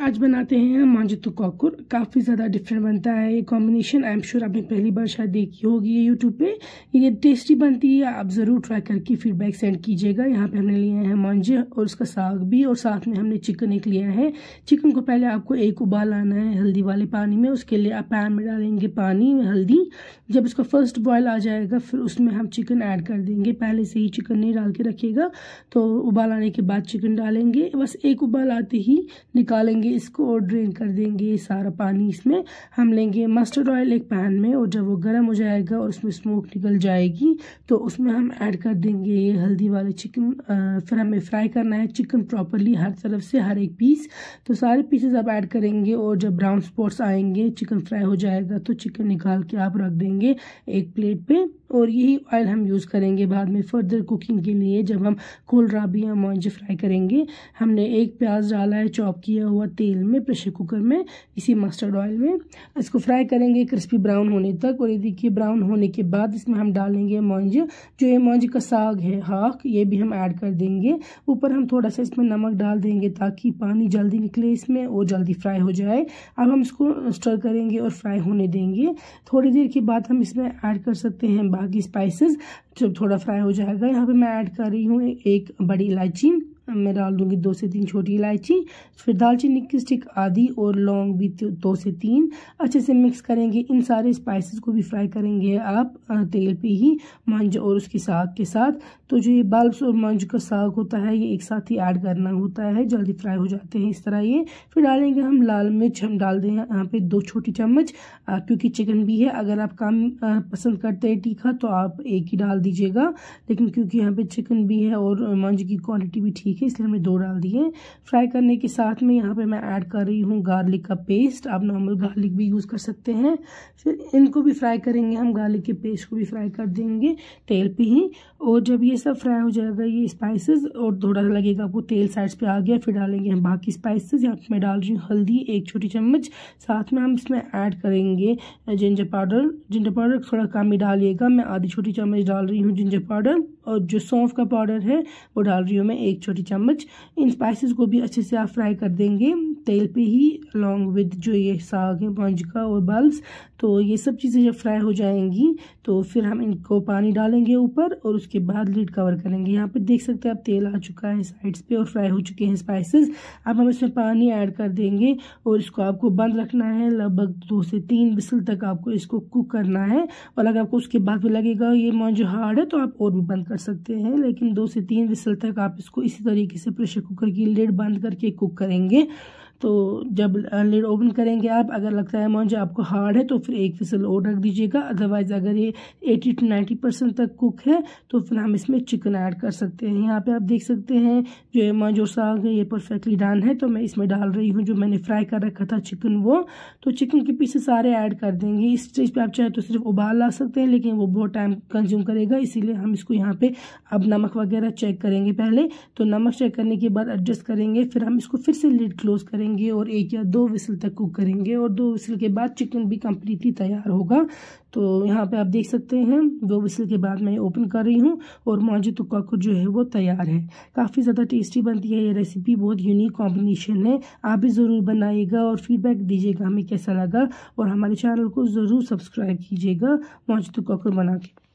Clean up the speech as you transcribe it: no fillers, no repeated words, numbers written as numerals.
आज बनाते हैं हम मांजतू कॉकर। काफ़ी ज़्यादा डिफरेंट बनता है ये कॉम्बिनेशन। आई एम श्योर आपने पहली बार शायद देखी होगी ये यूट्यूब पे। ये टेस्टी बनती है, आप ज़रूर ट्राई करके फीडबैक सेंड कीजिएगा। यहाँ पे हमने लिए हैं मांझे और उसका साग भी, और साथ में हमने चिकन एक लिया है। चिकन को पहले आपको एक उबाल आना है हल्दी वाले पानी में। उसके लिए आप पैन में डालेंगे पानी में हल्दी। जब इसका फर्स्ट बॉयल आ जाएगा फिर उसमें हम चिकन ऐड कर देंगे। पहले से ही चिकन नहीं डाल के रखिएगा, तो उबाल आने के बाद चिकन डालेंगे। बस एक उबाल आते ही निकालेंगे इसको और ड्रेन कर देंगे सारा पानी। इसमें हम लेंगे मस्टर्ड ऑयल एक पैन में, और जब वो गर्म हो जाएगा और उसमें स्मोक निकल जाएगी तो उसमें हम ऐड कर देंगे ये हल्दी वाले चिकन। फिर हमें फ्राई करना है चिकन प्रॉपरली हर तरफ से, हर एक पीस। तो सारे पीसेस आप ऐड करेंगे और जब ब्राउन स्पॉट्स आएंगे चिकन फ्राई हो जाएगा तो चिकन निकाल के आप रख देंगे एक प्लेट पे। और यही ऑयल हम यूज़ करेंगे बाद में फर्दर कुकिंग के लिए, जब हम कोलराबी या मांझे फ्राई करेंगे। हमने एक प्याज डाला है चॉप किया हुआ तेल में प्रेशर कुकर में, इसी मस्टर्ड ऑयल में। इसको फ्राई करेंगे क्रिस्पी ब्राउन होने तक। और ये देखिए ब्राउन होने के बाद इसमें हम डालेंगे मांझे। जो ये मांझे का साग है हाक, ये भी हम ऐड कर देंगे। ऊपर हम थोड़ा सा इसमें नमक डाल देंगे ताकि पानी जल्दी निकले इसमें और जल्दी फ्राई हो जाए। अब हम इसको स्टर करेंगे और फ्राई होने देंगे। थोड़ी देर के बाद हम इसमें ऐड कर सकते हैं बाकी स्पाइसेस जब थोड़ा फ्राई हो जाएगा। यहाँ पे मैं ऐड कर रही हूँ एक बड़ी इलायची, मैं डाल दूंगी 2 से 3 छोटी इलायची। फिर दालचीनी की स्टिक आधी और लौंग भी 2 से 3। अच्छे से मिक्स करेंगे। इन सारे स्पाइसेस को भी फ्राई करेंगे आप तेल पे ही मंज और उसके साग के साथ। तो जो ये बल्ब्स और मंज का साग होता है ये एक साथ ही ऐड करना होता है, जल्दी फ्राई हो जाते हैं इस तरह ये। फिर डालेंगे हम लाल मिर्च, हम डाल दें यहाँ पे 2 छोटी चम्मच, क्योंकि चिकन भी है। अगर आप कम पसंद करते हैं तीखा तो आप एक ही डाल दीजिएगा, लेकिन क्योंकि यहाँ पे चिकन भी है और मंज की क्वांटिटी भी ठीक है इसलिए हमने 2 डाल दिए। फ्राई करने के साथ में यहाँ पे मैं ऐड कर रही हूँ गार्लिक का पेस्ट। आप नॉर्मल गार्लिक भी यूज़ कर सकते हैं। फिर इनको भी फ्राई करेंगे हम, गार्लिक के पेस्ट को भी फ्राई कर देंगे तेल पे ही। और जब ये सब फ्राई हो जाएगा ये स्पाइसेस और थोड़ा लगेगा आपको तेल साइड्स पे आ गया, फिर डालेंगे हम बाकी स्पाइसेस। यहाँ पे मैं डाल रही हूँ हल्दी 1 छोटी चम्मच। साथ में हम इसमें ऐड करेंगे जिंजर पाउडर। जिंजर पाउडर थोड़ा कम ही डालिएगा, मैं आधी छोटी चम्मच डाल रही हूँ जिंजर पाउडर। और जो सौंफ का पाउडर है वो डाल रही हूँ मैं 1 छोटी चम्मच। इन स्पाइसेस को भी अच्छे से आप फ्राई कर देंगे तेल पे ही, अलॉन्ग विद जो ये साग है मंज का और बल्ब्स। तो ये सब चीज़ें जब फ्राई हो जाएंगी तो फिर हम इनको पानी डालेंगे ऊपर और उसके बाद लिड कवर करेंगे। यहाँ पे देख सकते हैं आप तेल आ चुका है साइड्स पे और फ्राई हो चुके हैं स्पाइसेस। अब हम इसमें पानी ऐड कर देंगे और इसको आपको बंद रखना है। लगभग 2 से 3 विसल तक आपको इसको कुक करना है। और अगर आपको उसके बाद भी लगेगा ये मंज हार्ड है तो आप और भी बंद कर सकते हैं, लेकिन 2 से 3 विसल तक आप इसको इसी तरीके से प्रेशर कुकर की लिड बंद करके कुक करेंगे। तो जब लिड ओपन करेंगे आप, अगर लगता है मंज आपको हार्ड है तो फिर 1 विसल और रख दीजिएगा। अदरवाइज अगर ये 80 to 90% तक कुक है तो फिर हम इसमें चिकन ऐड कर सकते हैं। यहाँ पे आप देख सकते हैं जो ये मंज और साग है ये परफेक्टली डन है। तो मैं इसमें डाल रही हूँ जो मैंने फ्राई कर रखा था चिकन, वो। तो चिकन के पीसेस सारे ऐड कर देंगे। इस स्टेज पे आप चाहे तो सिर्फ उबाल ला सकते हैं, लेकिन वो बहुत टाइम कंज्यूम करेगा, इसीलिए हम इसको यहाँ पे अब नमक वगैरह चेक करेंगे पहले। तो नमक चेक करने के बाद एडजस्ट करेंगे, फिर हम इसको फिर से लिड क्लोज करेंगे और 1 या 2 विसल तक कुक करेंगे। और 2 विसल के बाद चिकन भी कम्प्लीटली तैयार होगा। तो यहाँ पे आप देख सकते हैं 2 विसल के बाद मैं ओपन कर रही हूँ और मांजतू कॉकर जो है वो तैयार है। काफ़ी ज़्यादा टेस्टी बनती है ये रेसिपी, बहुत यूनिक कॉम्बिनेशन है। आप भी ज़रूर बनाइएगा और फीडबैक दीजिएगा हमें कैसा लगा, और हमारे चैनल को ज़रूर सब्सक्राइब कीजिएगा मांजतू कॉकर बना के।